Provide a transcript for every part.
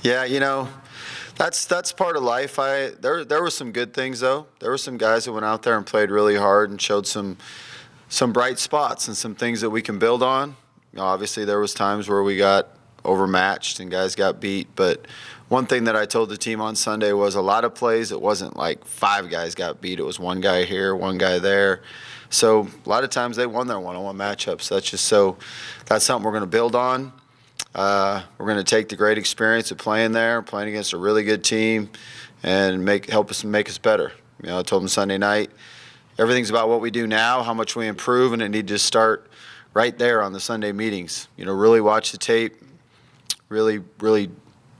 Yeah, that's part of life. There were some good things though. There were some guys that went out there and played really hard and showed some bright spots and some things that we can build on. Obviously there was times where we got overmatched and guys got beat, but one thing that I told the team on Sunday was a lot of plays, it wasn't like 5 guys got beat. It was one guy here, one guy there. So a lot of times they won their one-on-one matchups. That's something we're going to build on. We're going to take the great experience of playing there, playing against a really good team, and help us make us better. I told them Sunday night, everything's about what we do now, how much we improve, and it needs to start right there on the Sunday meetings. Really watch the tape, really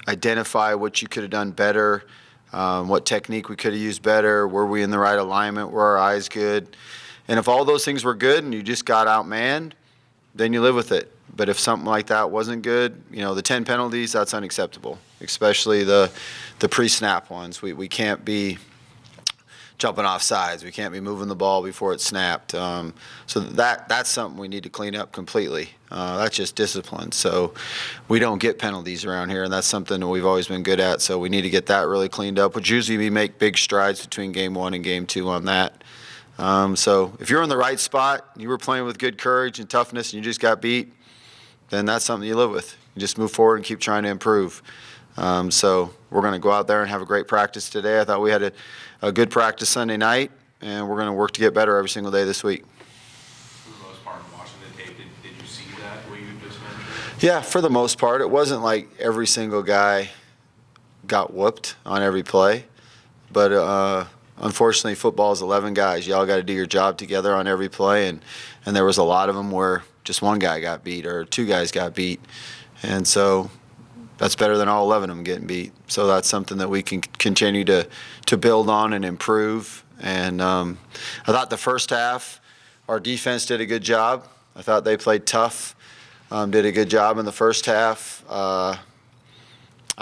identify what you could have done better, what technique we could have used better, were we in the right alignment, were our eyes good. And if all those things were good and you just got outmanned, then you live with it. But if something like that wasn't good, the 10 penalties, that's unacceptable, especially the pre-snap ones. We can't be jumping off sides. We can't be moving the ball before it's snapped. So that's something we need to clean up completely. That's just discipline. So we don't get penalties around here, and that's something that we've always been good at. So we need to get that really cleaned up, which usually we make big strides between game 1 and game 2 on that. So if you're in the right spot, you were playing with good courage and toughness, and you just got beat, then that's something you live with. You just move forward and keep trying to improve. So we're going to go out there and have a great practice today. I thought we had a good practice Sunday night, and we're going to work to get better every single day this week. For the most part, watching the tape, did you see that, what you just mentioned? Yeah, for the most part. It wasn't like every single guy got whooped on every play, but unfortunately, football is 11 guys. You all got to do your job together on every play, and there was a lot of them where just one guy got beat or 2 guys got beat, and so that's better than all 11 of them getting beat. So that's something that we can continue to build on and improve. And I thought the first half, our defense did a good job. I thought they played tough, did a good job in the first half. I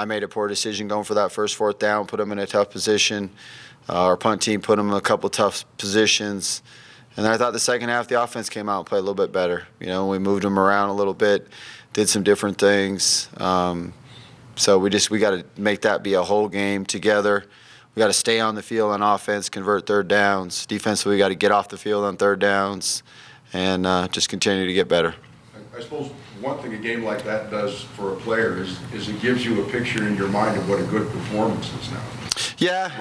made a poor decision going for that first 4th down, put them in a tough position. Our punt team put them in a couple tough positions. And then I thought the second half, the offense came out and played a little bit better. We moved them around a little bit, did some different things. So we got to make that be a whole game together. We got to stay on the field on offense, convert 3rd downs. Defensively, we got to get off the field on 3rd downs, and just continue to get better. I suppose one thing a game like that does for a player is it gives you a picture in your mind of what a good performance is now. Yeah.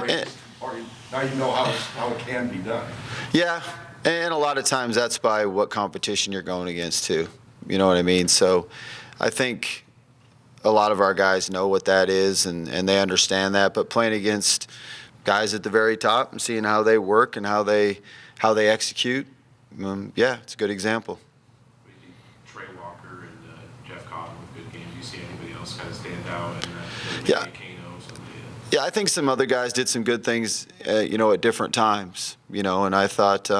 Now you know how it can be done. Yeah, and a lot of times that's by what competition you're going against too. You know what I mean? So I think a lot of our guys know what that is, and they understand that. But playing against guys at the very top and seeing how they work and how they execute, yeah, it's a good example. Trey Walker and Jeff Cotton with good games. You see anybody else kind of stand out? And Yeah. Yeah, I think some other guys did some good things, at different times, and I thought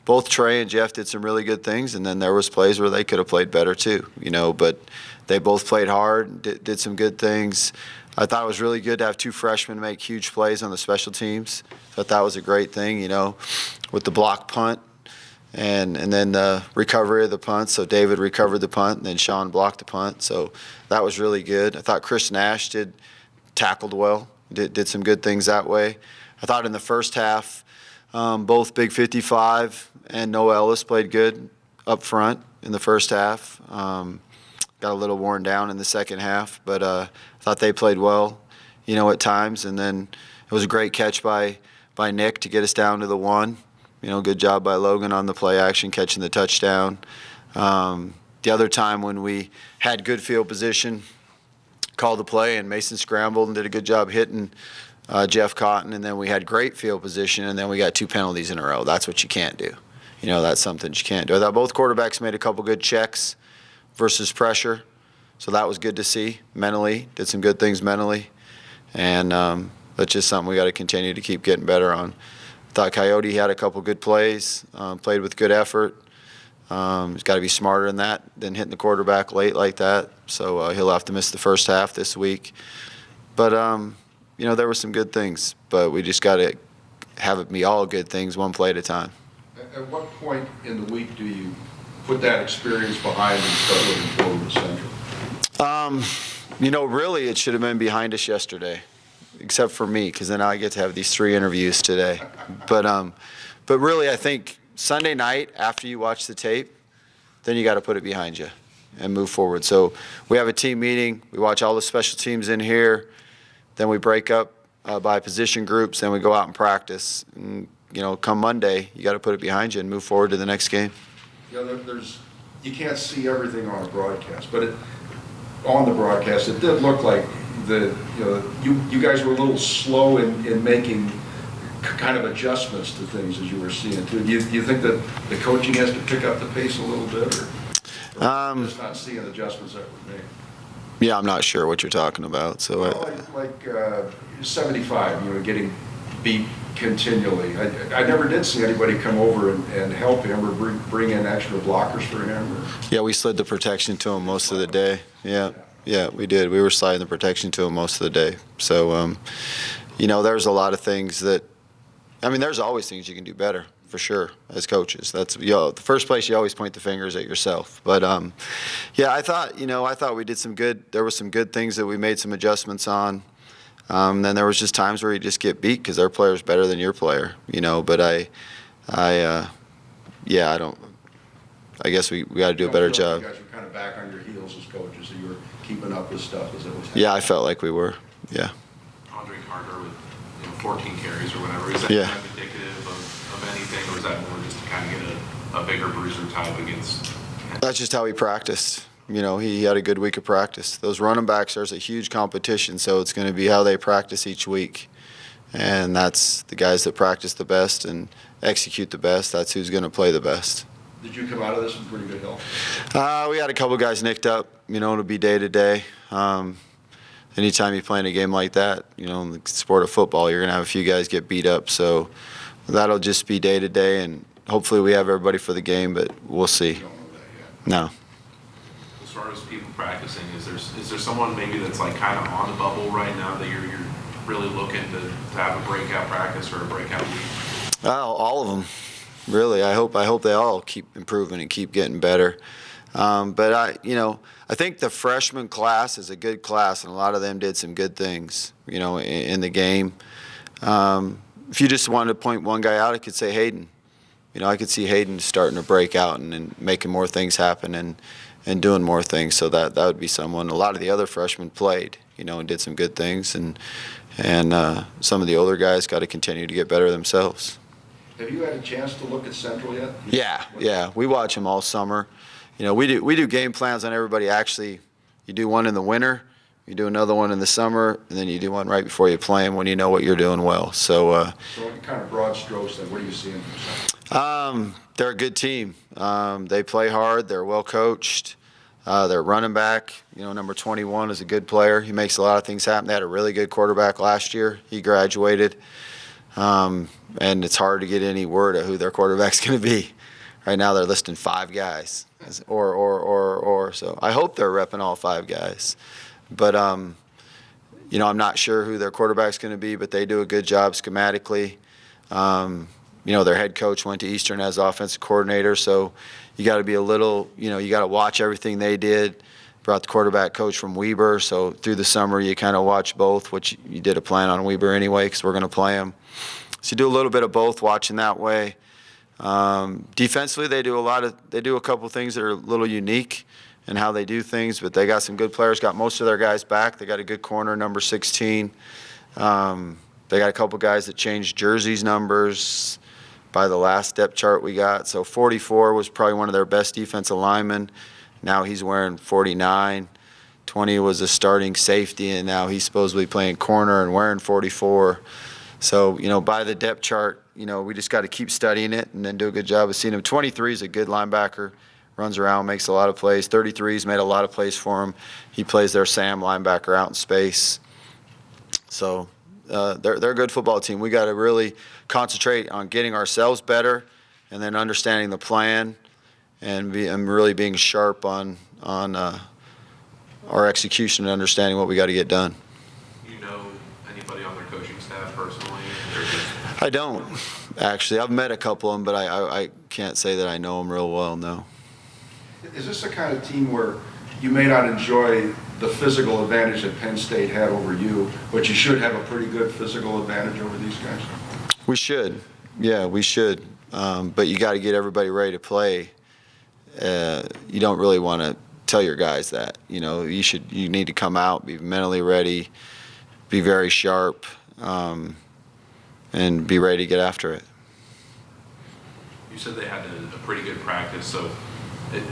both Trey and Jeff did some really good things, and then there was plays where they could have played better too, but they both played hard, did some good things. I thought it was really good to have 2 freshmen make huge plays on the special teams. Thought that was a great thing, with the block punt and then the recovery of the punt. So David recovered the punt, and then Sean blocked the punt. So that was really good. I thought Chris Nash tackled well. Did some good things that way. I thought in the first half, both Big 55 and Noah Ellis played good up front in the first half. Got a little worn down in the second half, but I thought they played well, at times. And then it was a great catch by Nick to get us down to the 1. Good job by Logan on the play action, catching the touchdown. The other time when we had good field position, called the play, and Mason scrambled and did a good job hitting Jeff Cotton, and then we had great field position, and then we got 2 penalties in a row. That's what you can't do. That's something you can't do. I thought both quarterbacks made a couple good checks versus pressure, so that was good to see mentally. Did some good things mentally, and that's just something we got to continue to keep getting better on. I thought Coyote had a couple good plays, played with good effort. He's got to be smarter than hitting the quarterback late like that. So he'll have to miss the first half this week. But, there were some good things. But we just got to have it be all good things, one play at a time. At what point in the week do you put that experience behind and start looking forward to Central? Really, it should have been behind us yesterday, except for me, because then I get to have these 3 interviews today. But really, I think Sunday night after you watch the tape, then you got to put it behind you and move forward. So we have a team meeting. We watch all the special teams in here. Then we break up by position groups. Then we go out and practice. And, come Monday, you got to put it behind you and move forward to the next game. You can't see everything on a broadcast, but on the broadcast, it did look like you guys were a little slow in making kind of adjustments to things as you were seeing too. Do you think that the coaching has to pick up the pace a little bit, or just not seeing adjustments that were made? Yeah, I'm not sure what you're talking about. So like 75, getting beat continually. I never did see anybody come over and help him or bring in extra blockers for him. Yeah, we slid the protection to him most of the day. Yeah, we did. We were sliding the protection to him most of the day. So, there's a lot of things that, there's always things you can do better, for sure, as coaches. That's, the first place you always point the fingers at yourself. But, I thought we did some good, there were some good things that we made some adjustments on. Then there was just times where you just get beat because their player's better than your player, but I guess we got to do a better job. You guys were kind of back on your heels as coaches, so you were keeping up with stuff as it was happening. Yeah, I felt like we were, yeah. Andre Carter with 14 carries or whatever, is that kind of indicative of anything, or is that more just to kind of get a bigger bruiser type against? That's just how he practiced. He had a good week of practice. Those running backs, there's a huge competition, so it's going to be how they practice each week. And that's the guys that practice the best and execute the best. That's who's going to play the best. Did you come out of this in pretty good health? We had a couple guys nicked up, to be day-to-day. Anytime you play in a game like that, in the sport of football, you're going to have a few guys get beat up. So that'll just be day-to-day, and hopefully we have everybody for the game, but we'll see. You don't know that yet. No. As far as people practicing, is there someone maybe that's like kind of on the bubble right now that you're really looking to have a breakout practice or a breakout week? All of them, really. I hope they all keep improving and keep getting better. But I think the freshman class is a good class, and a lot of them did some good things, in the game. If you just wanted to point one guy out, I could say Hayden. I could see Hayden starting to break out and making more things happen and doing more things. So that would be someone. A lot of the other freshmen played, and did some good things, and some of the older guys got to continue to get better themselves. Have you had a chance to look at Central yet? Yeah. We watch them all summer. We do game plans on everybody. Actually, you do one in the winter, you do another one in the summer, and then you do one right before you play them when you know what you're doing well. So in kind of broad strokes, then what are you seeing from Central? They're a good team. They play hard. They're well coached. Their running back, number 21, is a good player. He makes a lot of things happen. They had a really good quarterback last year. He graduated. And it's hard to get any word of who their quarterback's going to be. Right now they're listing 5 guys, or. So I hope they're repping all 5 guys. But, I'm not sure who their quarterback's going to be, but they do a good job schematically. Their head coach went to Eastern as offensive coordinator, so you got to be a little, you got to watch everything they did. Brought the quarterback coach from Weber, so through the summer you kind of watch both, which you did a plan on Weber anyway because we're going to play him. So you do a little bit of both, watching that way. Defensively, they do a couple things that are a little unique in how they do things, but they got some good players. Got most of their guys back. They got a good corner, number 16. They got a couple guys that changed jerseys numbers by the last depth chart we got. So 44 was probably one of their best defensive linemen. Now he's wearing 49. 20 was a starting safety, and now he's supposedly playing corner and wearing 44. So, by the depth chart, we just got to keep studying it and then do a good job of seeing him. 23 is a good linebacker, runs around, makes a lot of plays. 33's made a lot of plays for him. He plays their Sam linebacker out in space. So they're a good football team. We got to really concentrate on getting ourselves better and then understanding the plan and really being sharp on our execution and understanding what we got to get done. You know anybody on their coaching staff personally? I don't, actually. I've met a couple of them, but I can't say that I know them real well, no. Is this the kind of team where you may not enjoy the physical advantage that Penn State had over you, but you should have a pretty good physical advantage over these guys. We should. Yeah, we should. But you got to get everybody ready to play. You don't really want to tell your guys that. You know, you need to come out, be mentally ready, be very sharp, and be ready to get after it. You said they had a pretty good practice, so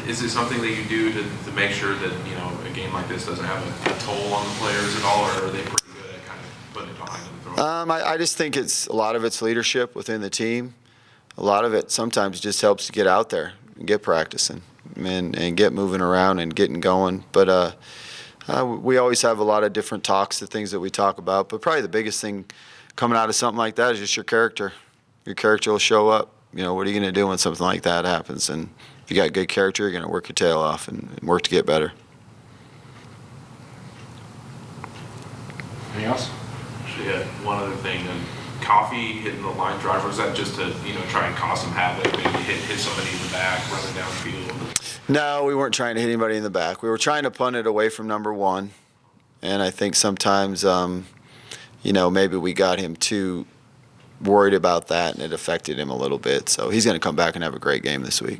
is it something that you do to make sure that, you know, a game like this doesn't have a toll on the players at all, or are they pretty good at kind of putting it behind them? I just think a lot of it's leadership within the team. A lot of it sometimes just helps to get out there and get practicing and get moving around and getting going. But we always have a lot of different talks, the things that we talk about. But probably the biggest thing coming out of something like that is just your character. Your character will show up. You know, what are you going to do when something like that happens? And if you got good character, you're going to work your tail off and work to get better. Anything else? Actually, one other thing, Coffee hitting the line driver, is that just to, you know, try and cause some havoc, maybe hit somebody in the back, running downfield? No, we weren't trying to hit anybody in the back. We were trying to punt it away from number one. And I think sometimes, you know, maybe we got him too worried about that, and it affected him a little bit. So he's going to come back and have a great game this week.